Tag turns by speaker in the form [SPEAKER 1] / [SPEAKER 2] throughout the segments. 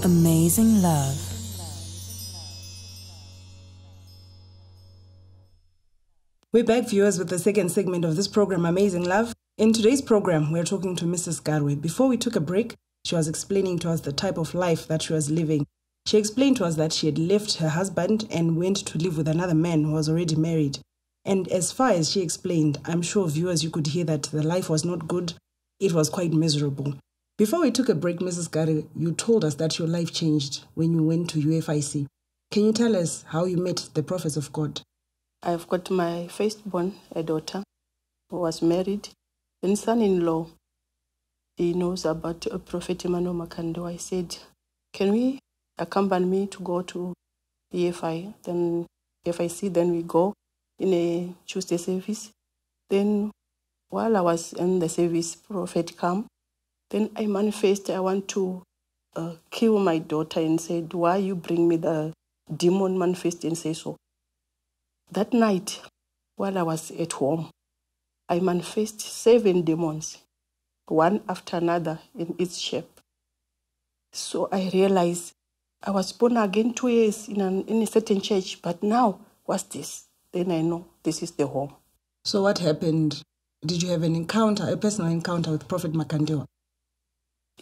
[SPEAKER 1] Amazing love. We're back, viewers, with the second segment of this program, Amazing Love. In today's program, we're talking to Mrs. Garwe. Before we took a break, she was explaining to us the type of life that she was living. She explained to us that she had left her husband and went to live with another man who was already married. And as far as she explained, I'm sure, viewers, you could hear that the life was not good. It was quite miserable. Before we took a break, Mrs. Garwe, you told us that your life changed when you went to UFIC. Can you tell us how you met the prophets of God?
[SPEAKER 2] I've got my firstborn, a daughter, who was married. Then son-in-law, he knows about Prophet Emmanuel Makandiwa. I said, can we accompany me to go to EFI? Then FIC, then we go in a Tuesday service. Then while I was in the service, Prophet came. Then I manifest, I want to kill my daughter, and said, why you bring me the demon manifest and say so? That night, while I was at home, I manifest 7 demons, one after another in its shape. So I realized I was born again 2 years in a certain church, but now, what's this? Then I know this is the home.
[SPEAKER 1] So what happened? Did you have an encounter, a personal encounter with Prophet Makandiwa?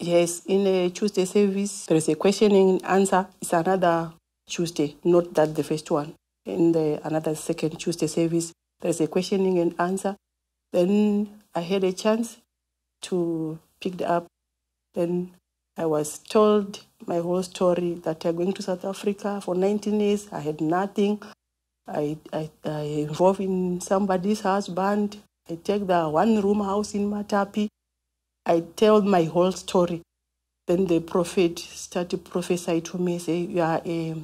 [SPEAKER 2] Yes, in a Tuesday service, there is a questioning and answer. It's another Tuesday, not that the first one. In another second Tuesday service, there is a questioning and answer. Then I had a chance to pick it up. Then I was told my whole story that I'm going to South Africa for 19 years. I had nothing. I involved in somebody's husband. I take the one-room house in Matapi. I tell my whole story. Then the prophet started to prophesy to me, say, you are a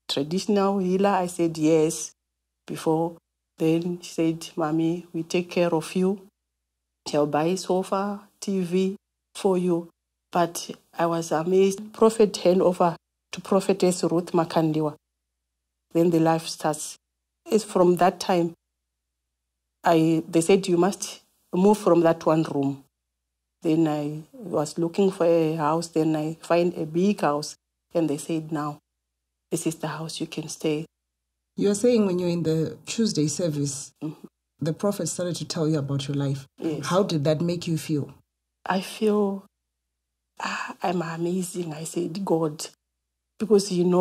[SPEAKER 2] traditional healer. I said, yes. Before, then she said, Mommy, we take care of you. She'll buy sofa, TV for you. But I was amazed. Prophet hand over to Prophetess Ruth Makandiwa. Then the life starts. It's from that time, they said, you must move from that one room. Then I was looking for a house. Then I find a big house. And they said, now, this is the house you can stay.
[SPEAKER 1] You're saying when you're in the Tuesday service, the prophet started to tell you about your life.
[SPEAKER 2] Yes.
[SPEAKER 1] How did that make you feel?
[SPEAKER 2] I feel I'm amazing. I said, God, because in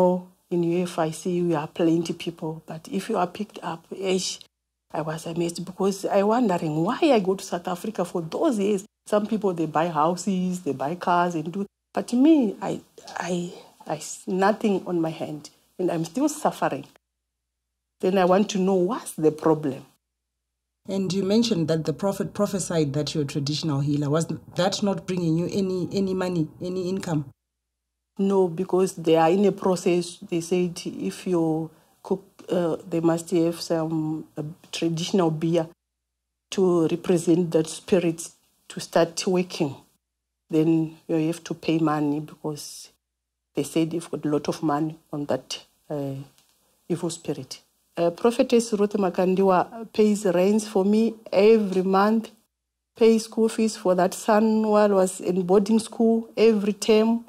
[SPEAKER 2] UFIC we are plenty people, but if you are picked up, I was amazed because I wondering why I go to South Africa for those years. Some people, they buy houses, they buy cars and do, but me, I nothing on my hand and I'm still suffering. Then I want to know what's the problem.
[SPEAKER 1] And you mentioned that the prophet prophesied that you're a traditional healer. Was that not bringing you any money, any income?
[SPEAKER 2] No, because they are in a process. They said if you cook, they must have some traditional beer to represent that spirit to start working. Then you have to pay money because they said you've got a lot of money on that evil spirit. Prophetess Ruth Makandiwa pays rents for me every month, pays school fees for that son while I was in boarding school every term,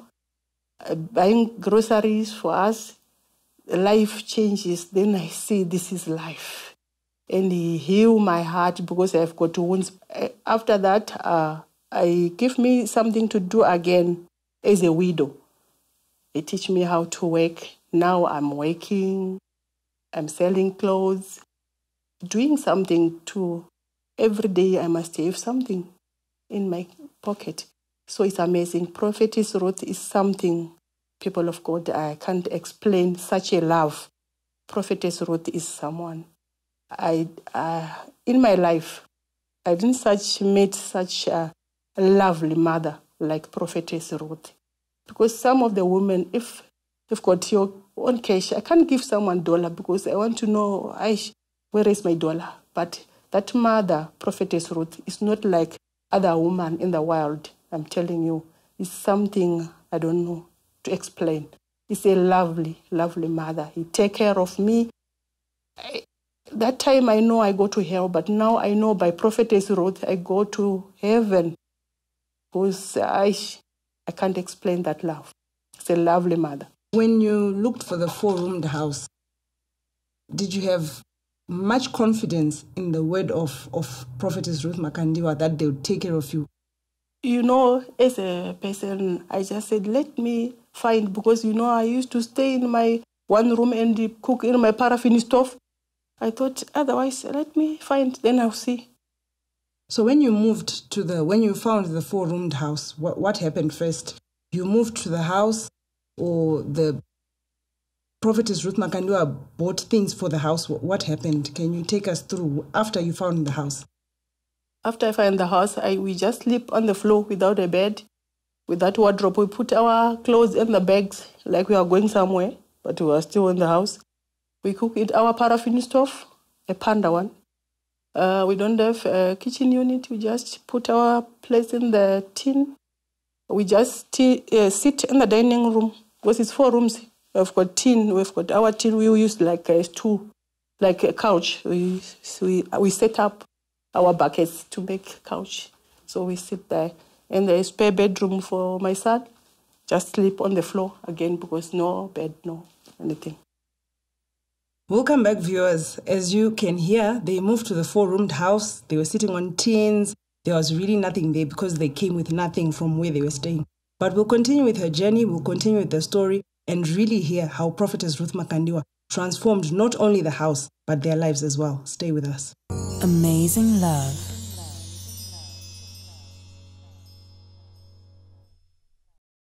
[SPEAKER 2] buying groceries for us. Life changes. Then I see this is life. And he healed my heart because I've got wounds. After that, I give me something to do again as a widow. They teach me how to work. Now I'm working. I'm selling clothes, doing something to, every day I must have something in my pocket. So it's amazing. Prophetess Ruth is something, people of God, I can't explain such a love. Prophetess Ruth is someone. In my life, I didn't meet such a lovely mother like Prophetess Ruth. Because some of the women, if you've got your own cash, I can't give someone $1 because I want to know, where is my $1? But that mother, Prophetess Ruth, is not like other women in the world. I'm telling you, it's something I don't know to explain. It's a lovely, lovely mother. He take care of me. That time I know I go to hell, but now I know by Prophetess Ruth I go to heaven because I can't explain that love. She's a lovely mother.
[SPEAKER 1] When you looked for the 4-roomed house, did you have much confidence in the word of Prophetess Ruth Makandiwa that they would take care of you?
[SPEAKER 2] You know, as a person, I just said, let me find, because, you know, I used to stay in my one room and cook in my paraffin stove. I thought, otherwise, let me find, then I'll see.
[SPEAKER 1] So when you moved when you found the 4-roomed house, what happened first? You moved to the house, or the Prophetess Ruth Makandiwa bought things for the house? What happened? Can you take us through after you found the house?
[SPEAKER 2] After I found the house, we just sleep on the floor without a bed, without wardrobe. We put our clothes in the bags like we are going somewhere, but we are still in the house. We cook in our paraffin stove, a panda one. We don't have a kitchen unit. We just put our plates in the tin. We just sit in the dining room, because it's 4 rooms. We've got tin. We've got our tin. We use like a stool, like a couch. We set up our buckets to make couch. So we sit there. And there's a spare bedroom for my son. Just sleep on the floor again, because no bed, no anything.
[SPEAKER 1] Welcome back, viewers. As you can hear, they moved to the 4-roomed house. They were sitting on tins. There was really nothing there because they came with nothing from where they were staying. But we'll continue with her journey. We'll continue with the story and really hear how Prophetess Ruth Makandiwa transformed not only the house, but their lives as well. Stay with us.
[SPEAKER 3] Amazing love.